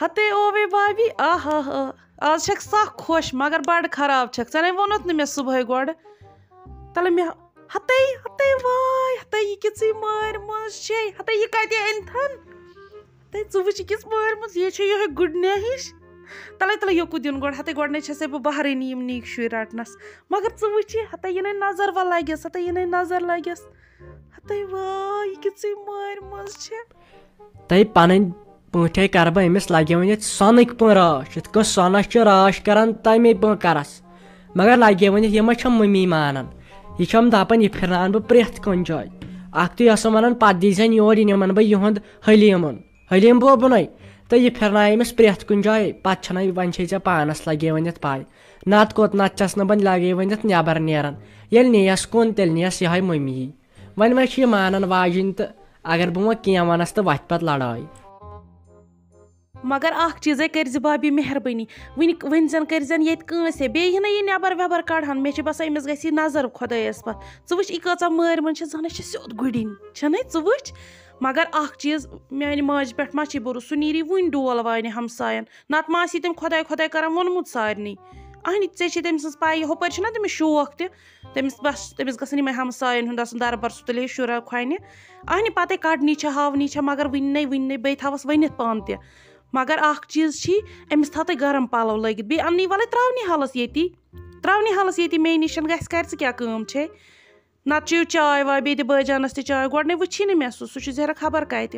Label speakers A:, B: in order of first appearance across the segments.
A: हते ओवे भाभी आहा हा आज छक सख खुश मगर बड़ खराब छक चने वोनत न मे सुबह गोड़ तले मे हते हते वाय हते ये किसी मार मज छे हते ये कते एंथन ते चुवच किस मार मज ये छे ये गुडने हिश तले तले यो कुदिन गोड़ हते गोड़ने छे से बाहर नीम नीक शुर रटनस मगर चुवच हते ये नजर वा लागस हते ये नजर लागस हते वाय ये किसी मार मज छे
B: तई पन पे कर बह अमिस लगे वन सनक पे राश इत सनस राश कर तमे पे करस मगर लगे वन यह मम्मी मानान यह दपान यह फिरन बह प्रेथ कन जाए अख तो वन पे दीजन योर इन बह युंद हलीम बोबन तो यह फिरना अमिस प्रेथ कुन जाए पे वन ऐ पानस लगे वन पाई नत कोत नस न लगे वन नबर नेरान ये नीस कुन तेल नीस यह मम्मी वन मे मानान वाजन तो अगर बह क्या वनस तो वथ पे लड़ाई
A: मगर अख चीज़ कर भाभी मेहरबानी वन जन कर ये कंसे बे ये नबर वबर कड़ान मे बसान अमिस ग नजर खुदायस पे च वुच यह मर मन जन सोद गुड़िन च मगर अख चीज़ मेरे माज पे मा भरोस सह नीरी वन डोल वाने हमसायन नत मा तम खुदा खुदा कर वोनमुत सारे अहन ऐ तम सज पाई होपर ना तमिस शौक तमिस बस तमिस गसन हमसायन हुंद दरबार सह तुले शुरा खोन अहन पते कड़नी हावनी मगर वन बे थवस वनित पान त मगर अख चीज़ अमिस था गरम पलव लगित बे अन्नी वाले त्रावनी हलस ये मे निश कर क्या कम छे नत चेव चाय वाय बे बजानस त चाय गोडने वुची न मे सह जरा खबर कत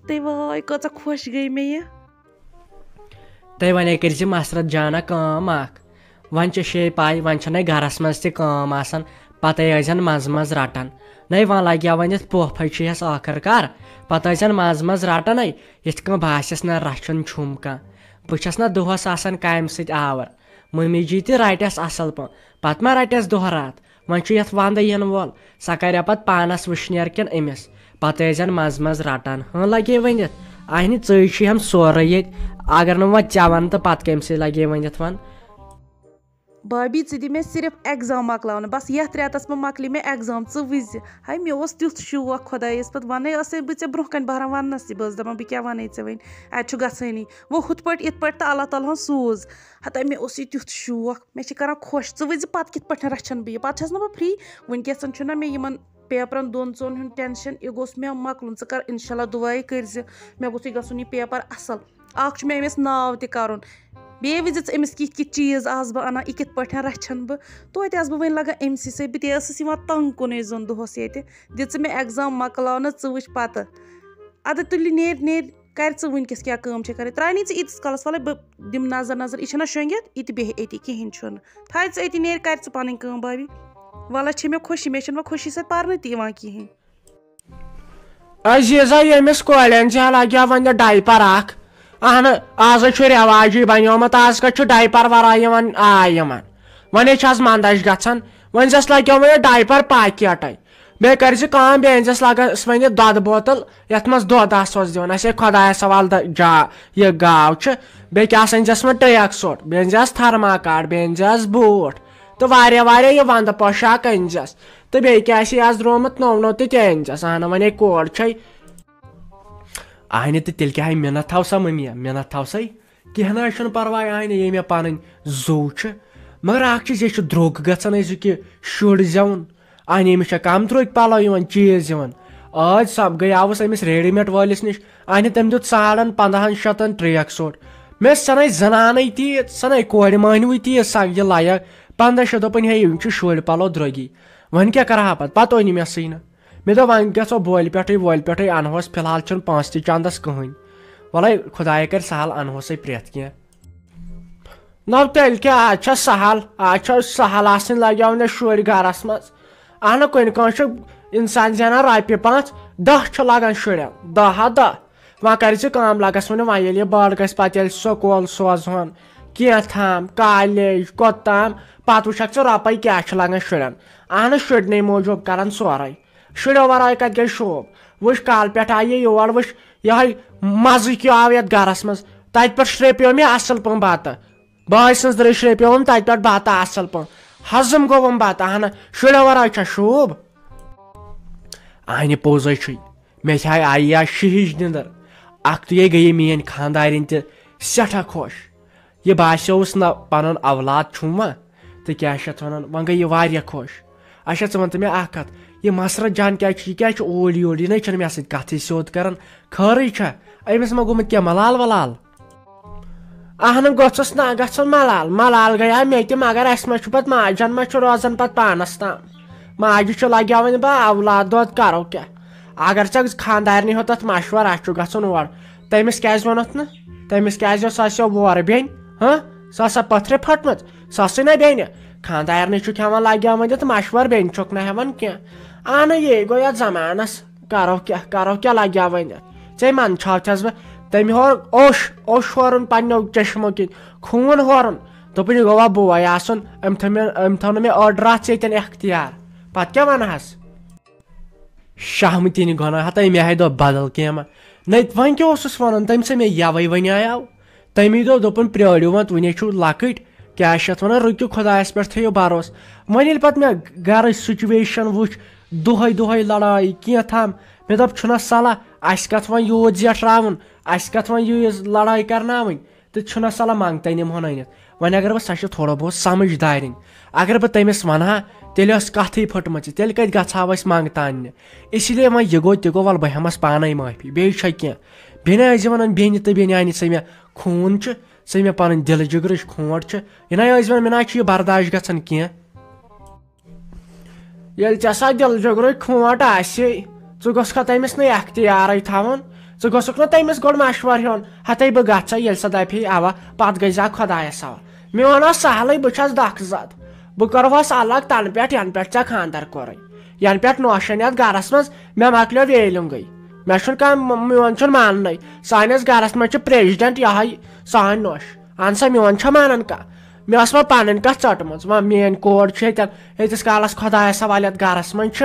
A: ते वाय कच खुश गई मे ये
B: ते वन कर मसरत जाना कम वन शे पाई वन गरस मज तम पे मज मज रटान नई वन लगे वन पोफस आखिरकार पे मज मज रटान इत बास ना रचन छुम कह बहुस ना दोहस काम सवर मम्मी जी तह रटस असल पे मा रटस दोह रात वन ये वंद इन वोल सह कर पे पानस वुशनेर किन अमिस पे मज मज रटान हाँ लगे वन अहन हम सोरे ये अगर न वो वन तो पे कम लगे वन वन
A: भाभी दी मे सिर्फ एग्जाम मकलान बस ये रेतस मे मकली मे एग्जाम विज हाय मे तुथ शौक खुदायस पे वन बे ब्रोह कन बहरान वनस बस दपान बह क्या वन वन अत गई वो हुत पे इत पे तो अल्लाह ताला सूज हता मे तुथ शौक मे कर खुश विज पे कित रचन बह पे ना बह फ्री वनकस मे इन पेपरन दोन चोन हूं टेंशन यह गोस मे मकलुन च कर इंशाल्लाह दुआई कर मे गोस यह पेपर असल अख मे अमिस नाव त कर बे विज अमिस कि चीज़ आज बह अना यह कित पे रचन बह तोत बह वन लगा अमसी सै बह तंग कुन जोन दोहस ये दिच मे एग्जाम मकलान वुच पे अद तुल नेर कर वनकस क्या कम कर त्रानी ईतस कलस वाले बह दिम नजर नजर यह शोंगित इत बेह अति कहें था अति नेर कर पन भाभी वाला मे खुशी मे वो खुशी सत पारन कहें
B: अजीजा यमिस कोलन लगे वन डाइपर अहन आज रिवाजी बनोमुत आज कह डाइपर वराय आय वन आज मंदच गन वन लगे वन डाइपर पैकेट बे कर बे लगस वन दद बोतल ये मज दद दिन असे खुदा सवाल यह गाव बे क्या वन ट्रैक सूट बे थर्माकाट बे बूट तो वारिया यह वंद पोशाक अनजस तो बे क्या आज द्रोमुत नौ तो अनजस अहन वन कोर अहन तो तेल क्या मिनत थव सा मम्मी मिनत थव सा कह ना परवाय अहन ये मे पन जू मगर अख चीज यह द्रोग गन कि शुर जवन अहन अमिस कम द्रोग पलो चीज आज सब गई आवस अमिस रेडीमेड वालिस निश अहन तम दुत 1500 ट्रैक सूट मे सन जनान तीत सन कोर मानव तीत सग यह लायक 1500 दोपन हे शुर पलो द्रोगी वन क्या करा पे ओन मे सही मे दो वन गो बोल पे अनहोस फिलहाल पांच ती चंदस कहें वल खुदाय कर सहल अनहोस प्रेथ कह नव तेल क्या आज सहल सहल आसन लगे मे शुर गरस मज अहन कुन इंसान जाना रोपये 5-10 लगान शुर 10 वह कर लगस वन ये बड़ गस पे स्कूल सोजन कम कॉलेज कोताम पे वुक रोपये क्या लगान शुरन अहन शुरन मूजूब कर सोरे शुरो वराय कत गई शोब वुच कल पे आये योर वुच यह मज क्या आव ये गरस मज तत पे श्रेप्यो मे असल पे बत बाय सज द्रे श्रेप्यो तत पे बत असल पे हजम गोम बत अहन शुरो वराय शोब अहन पोज मे आई शिहिज निंदर अख्तुए गई मेन खानदारिन तह सठा खुश यह बास्योस ना पन औलाद छुम वा तो क्या वन वन गई यह खुश अच्छा वन तो मे कत यह मसरत जान क्या ओल योल यह ना मे सत सोद कर खर अमिस मा गोमुत क्या मलाल वलाल अहन गोस ना गन मलाल मलाल गया मे तह मगर अस मा पे माजन मा रोजान पे पानस ताम माजि लग्यावन बह औलाद दौद करो क्या अगर खानदारनी हो तथ मशवर गन और तमिस क्या वोनथ ना तमिस क्या सो वोर बेन हाँ सह पथर फटम सह ना बेन खानदारनी हेवान लग्यावन दित मशवर बेन ना हेवान क्या अहन ये गो ये जमानस करो क्या लग्यावन दित ऐ मन छस बह तम होर ओश होरन पन्नो चश्मो किन खून होरन दोपन यह गो बोय आसन अम थो मे ऑर्डर अन अख्तियार पत क्या वनहस शाहमतीन गना हत मे दो बदल कैमा न वन क्या वन तम से मे यवे वन आयो तमी दोपन प्रियो वत वे लकट क्या वन रुक्यू खुदायस पे थो भरोस वन पे मे गर सिचुएशन वुच दुहे लड़ाई कैथम मे दोप सलाह अस कत वन यूत जेठरावन अस कत वन यूज लड़ाई करनावन तो सलाह मंगते निमो अनित वन अगर बह सह थोड़ा बहुत समझदारिन अगर बह तमिस वनहा तेल कथ फटम तेल कत गो मंगत अन्न इसलिए वह यह गो तह गो वल बह हेमस पान माफी बेह क्या बेन वन बेन तो बेन अन सह मे खून सह मे पन दिल जिगर खोट यह ना वन मे ना यह बर्दाश्त गन कह ये सा दिल जिगर खोट गोस तमिस न अख्तियार थवन गोसुक ना तमिस गो मशवर हेन हते बह ग सा दपे अवा पत गई खुदायस सवाल मे वन सहल बस दख जद बह करहस अलग तन पे यन पे ऐ खानदार कोर यन पे नौशन ये गरस मज मे मकलो वेलुंगई मे मोन मान सानिस गरस मज प्रेसिडेंट यह सान नौश अन सा मोन मानन कह मे वा पन कत चटम मेन कोर यीस कालस खुदायस सवाल ये गरस मज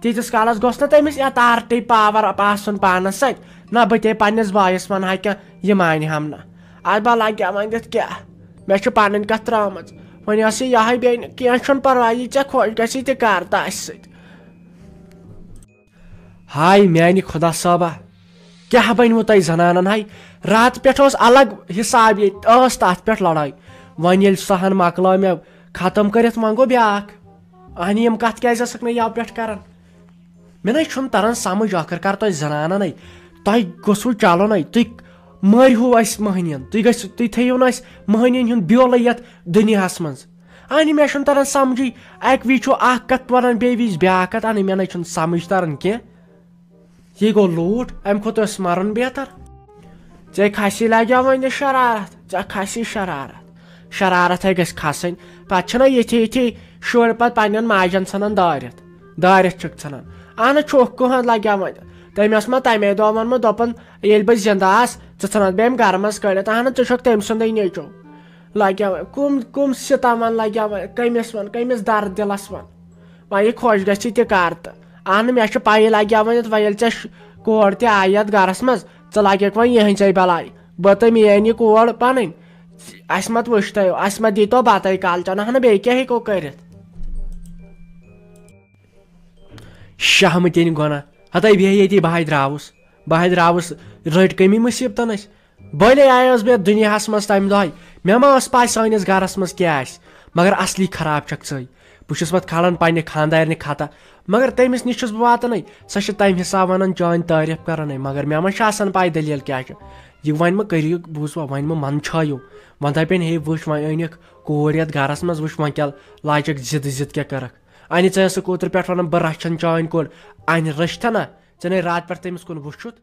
B: तीस कालस गोस ना तमिस अथॉरिटी पावर आसन पानस सत ना बह ते पन्निस बायस वन क्या यह मान हम ना आज बह लग्या वन दित क्या मे पन कत त्राम वन यह बेन कह परवाह ऐ खुश गसी तह कर तस हाय मानी खुदा साबा क्या बनवो तुम जनानन हाय रात पे अलग हिसाब ये तथ पे लड़ाई वन ये सहन मकलो मे खत्म कर वन गो ब्याक अहन यम कत क्या यव पे कर मे ना तरन समझ आखिरकार तुम जनानन तुम गोसु चलन तुम मरहू अस महनियन तुम थो ना महनियन हुंद ब्योल ये दुनियास मज अहन मे तरन समझी अक वि कत वन बे वि ब्या कत अहन मे ना समझ तरन कह यह गो लूट अम खुद मरन बेहतर ऐ खसी लग्या वन शरारत ऐ खसी शरारत है गस खसन पे ये शुर पे पन्न माजन सान दारित सान अहन चुख कुहन लग्या वन तमिस मा तमे दो वोनमो दोपन ये बह जिंदा ान बेम घर मज कड़ित अहन षुक तम सुंदे नेचो लग्या वन कुम सितम वन लग्या वन कमिस दर्द दिलस वन वन यह खुश गसी तह कर तो अहन मे पी लग्या वन वन ये कोर तह आई ये गरस मज लगे वन यह बलाई बह तो मेन यह कोर पन अस मत वुत अस मत दीतो बत कालचन अहन बे क्या हेको कर शाहमतीन गोना हत बह ये बह द्रावस रट कमी मुसीबतन भले आयस बह दुनियास मज तम दह मे मा पाई सानिस गरस मज क्या मगर असली खराब छक च बहुत पे खड़ान पन्ने खानदारनि खाता मगर तमिस नश बह वातान सह तम हिसाब वन चान तारीफ करान मगर मे मा पाई दलील क्या यह वन करियो बूस वन मन छायो वन दपेन हे वुच वन अनिक कोर ये गरस मज वुच वन क्या लाचक जिद क्या करक अन ऐ कोतर पे वन बह रचन चान कोर अन रचत ना ऐ रात पे तमिस कुन वुचुत।